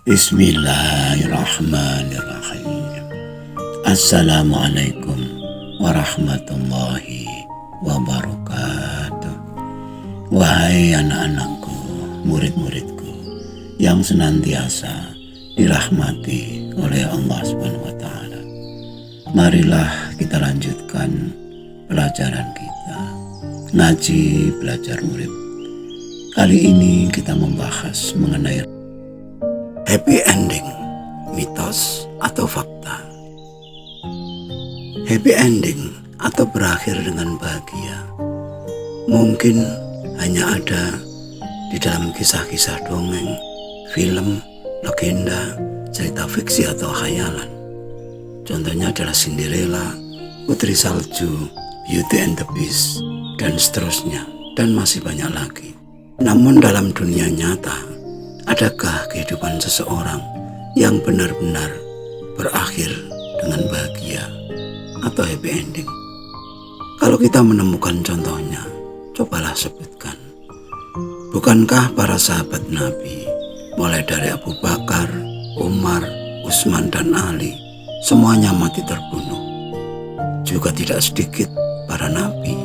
Bismillahirrahmanirrahim. Assalamualaikum warahmatullahi wabarakatuh. Wahai anak-anakku, murid-muridku yang senantiasa dirahmati oleh Allah SWT. Marilah kita lanjutkan pelajaran kita, ngaji belajar urip. Kali ini kita membahas mengenai happy ending, mitos atau fakta. Happy ending atau berakhir dengan bahagia mungkin hanya ada di dalam kisah-kisah dongeng, film, legenda, cerita fiksi atau khayalan. Contohnya adalah Cinderella, Putri Salju, Beauty and the Beast, dan seterusnya, dan masih banyak lagi. Namun dalam dunia nyata, adakah kehidupan seseorang yang benar-benar berakhir dengan bahagia atau happy ending? Kalau kita menemukan contohnya, cobalah sebutkan. Bukankah para sahabat Nabi, mulai dari Abu Bakar, Umar, Utsman, dan Ali, semuanya mati terbunuh? Juga tidak sedikit para nabi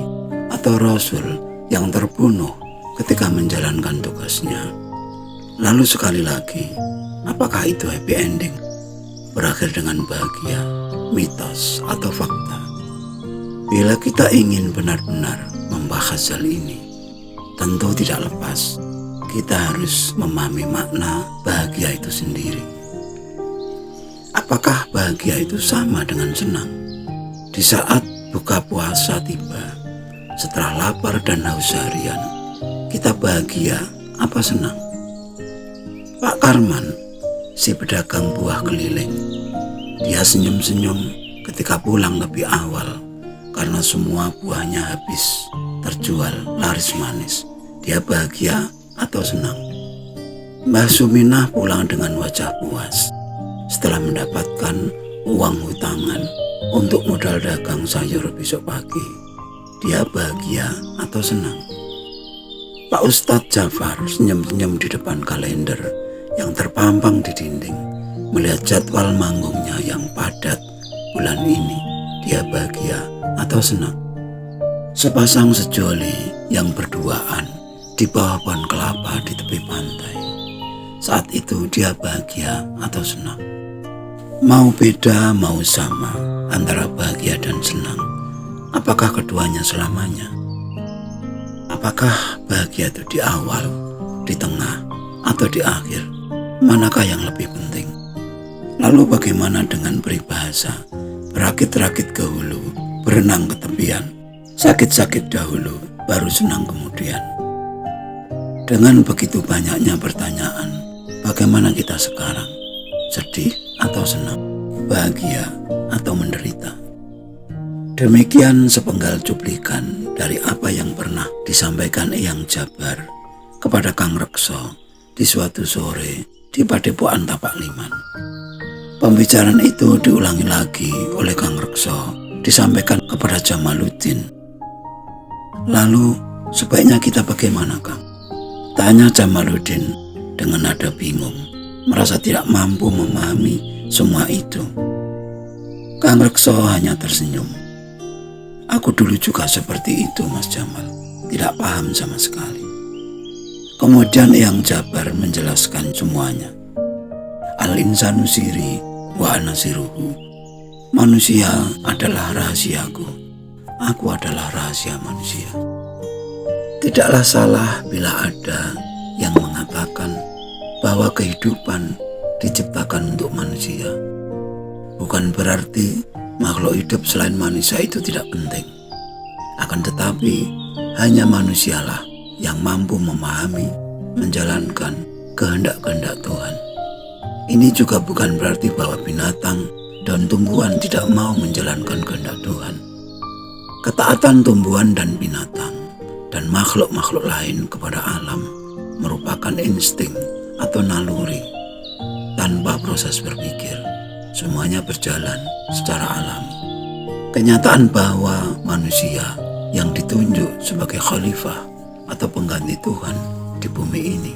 atau rasul yang terbunuh ketika menjalankan tugasnya. Lalu sekali lagi, apakah itu happy ending? Berakhir dengan bahagia, mitos atau fakta? Bila kita ingin benar-benar membahas hal ini, tentu tidak lepas kita harus memahami makna bahagia itu sendiri. Apakah bahagia itu sama dengan senang? Di saat buka puasa tiba, setelah lapar dan haus seharian, kita bahagia apa senang? Pak Karman, si pedagang buah keliling, dia senyum-senyum ketika pulang lebih awal karena semua buahnya habis terjual laris manis. Dia bahagia atau senang? Mbah Suminah pulang dengan wajah puas setelah mendapatkan uang hutangan untuk modal dagang sayur besok pagi. Dia bahagia atau senang? Pak Ustadz Jafar senyum-senyum di depan kalender yang terpampang di dinding, melihat jadwal manggungnya yang padat bulan ini. Dia bahagia atau senang? Sepasang sejoli yang berduaan di bawah pohon kelapa di tepi pantai, saat itu dia bahagia atau senang? Mau beda mau sama antara bahagia dan senang, apakah keduanya selamanya? Apakah bahagia itu di awal, di tengah, atau di akhir? Manakah yang lebih penting? Lalu bagaimana dengan peribahasa berakit-rakit ke hulu, berenang ke tepian, sakit-sakit dahulu, baru senang kemudian? Dengan begitu banyaknya pertanyaan, bagaimana kita sekarang? Sedih atau senang? Bahagia atau menderita? Demikian sepenggal cuplikan dari apa yang pernah disampaikan Eyang Jabar kepada Kang Rekso di suatu sore di Padepokan Tapak Liman. Pembicaraan itu diulangi lagi oleh Kang Rekso, disampaikan kepada Jamaluddin. Lalu sebaiknya kita bagaimana, Kang? Tanya Jamaluddin dengan nada bingung, merasa tidak mampu memahami semua itu. Kang Rekso hanya tersenyum. Aku dulu juga seperti itu, Mas Jamal, tidak paham sama sekali. Kemudian Eyang Jabar menjelaskan semuanya. Al-insanu siri wa ana siruhu. Manusia adalah rahasiaku. Aku adalah rahasia manusia. Tidaklah salah bila ada yang mengatakan bahwa kehidupan diciptakan untuk manusia. Bukan berarti makhluk hidup selain manusia itu tidak penting. Akan tetapi hanya manusialah yang mampu memahami, menjalankan kehendak-kehendak Tuhan. Ini juga bukan berarti bahwa binatang dan tumbuhan tidak mau menjalankan kehendak Tuhan. Ketaatan tumbuhan dan binatang dan makhluk-makhluk lain kepada alam merupakan insting atau naluri tanpa proses berpikir. Semuanya berjalan secara alami. Kenyataan bahwa manusia yang ditunjuk sebagai khalifah atau pengganti Tuhan di bumi ini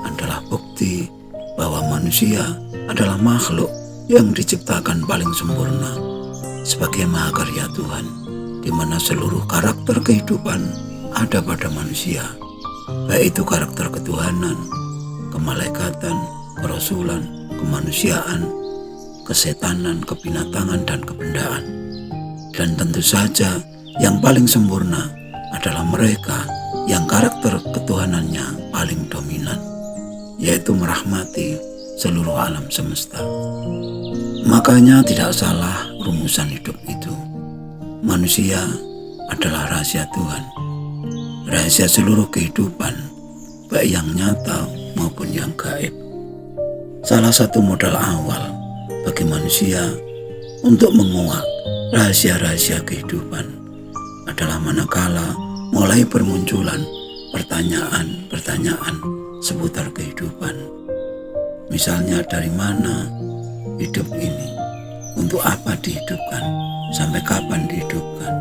adalah bukti bahwa manusia adalah makhluk yang diciptakan paling sempurna sebagai mahakarya Tuhan, di mana seluruh karakter kehidupan ada pada manusia, baik itu karakter ketuhanan, kemalaikatan, kerasulan, kemanusiaan, kesetanan, kebinatangan, dan kebendaan. Dan tentu saja yang paling sempurna adalah mereka yang karakter ketuhanannya paling dominan, yaitu merahmati seluruh alam semesta. Makanya tidak salah rumusan hidup itu. Manusia adalah rahasia Tuhan, rahasia seluruh kehidupan, baik yang nyata maupun yang gaib. Salah satu modal awal bagi manusia untuk menguak rahasia-rahasia kehidupan adalah manakala mulai bermunculan pertanyaan-pertanyaan seputar kehidupan. Misalnya, dari mana hidup ini, untuk apa dihidupkan, sampai kapan dihidupkan,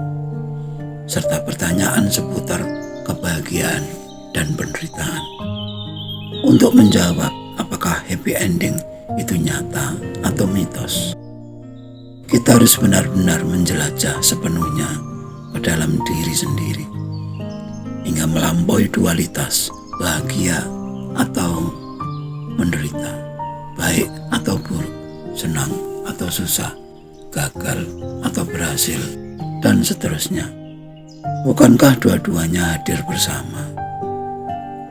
serta pertanyaan seputar kebahagiaan dan penderitaan. Untuk menjawab apakah happy ending itu nyata atau mitos, kita harus benar-benar menjelajah sepenuhnya ke dalam diri sendiri, hingga melampaui dualitas bahagia atau menderita, baik atau buruk, senang atau susah, gagal atau berhasil, dan seterusnya. Bukankah dua-duanya hadir bersama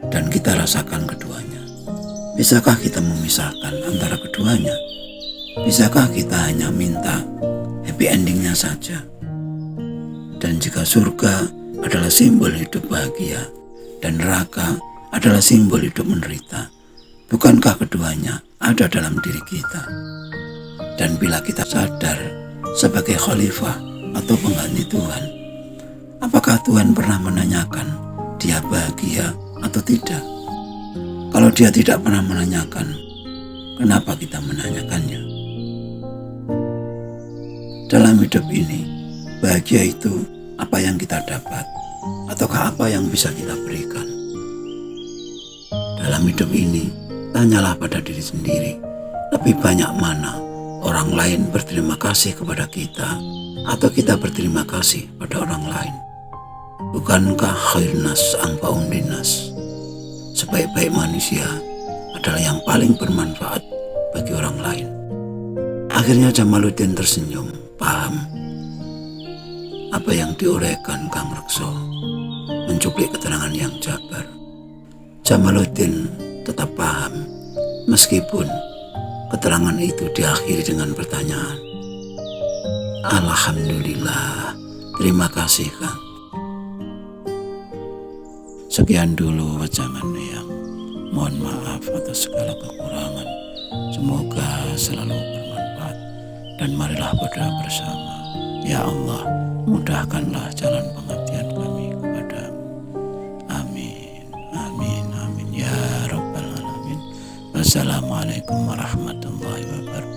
dan kita rasakan keduanya? Bisakah kita memisahkan antara keduanya? Bisakah kita hanya minta happy endingnya saja? Dan jika surga adalah simbol hidup bahagia dan neraka adalah simbol hidup menderita, bukankah keduanya ada dalam diri kita? Dan bila kita sadar sebagai khalifah atau pengganti Tuhan, apakah Tuhan pernah menanyakan dia bahagia atau tidak? Kalau dia tidak pernah menanyakan, kenapa kita menanyakannya? Dalam hidup ini, bahagia itu apa yang kita dapat, ataukah apa yang bisa kita berikan? Dalam hidup ini, tanyalah pada diri sendiri, lebih banyak mana orang lain berterima kasih kepada kita, atau kita berterima kasih pada orang lain? Bukankah khairnas anfa'un linnas, sebaik-baik manusia adalah yang paling bermanfaat bagi orang lain? Akhirnya Jamaluddin tersenyum, paham apa yang diuraikan Kang Rekso, mencuplik keterangan yang jabar. Jamaluddin tetap paham, meskipun keterangan itu diakhiri dengan pertanyaan. Alhamdulillah, terima kasih Kang. Sekian dulu wajangannya yang mohon maaf atas segala kekurangan. Semoga selalu bermanfaat, dan marilah berdoa bersama. Ya Allah, mudahkanlah jalan pengabdian kami kepadamu. Amin, amin, amin ya Rabbal Alamin. Wassalamualaikum warahmatullahi wabarakatuh.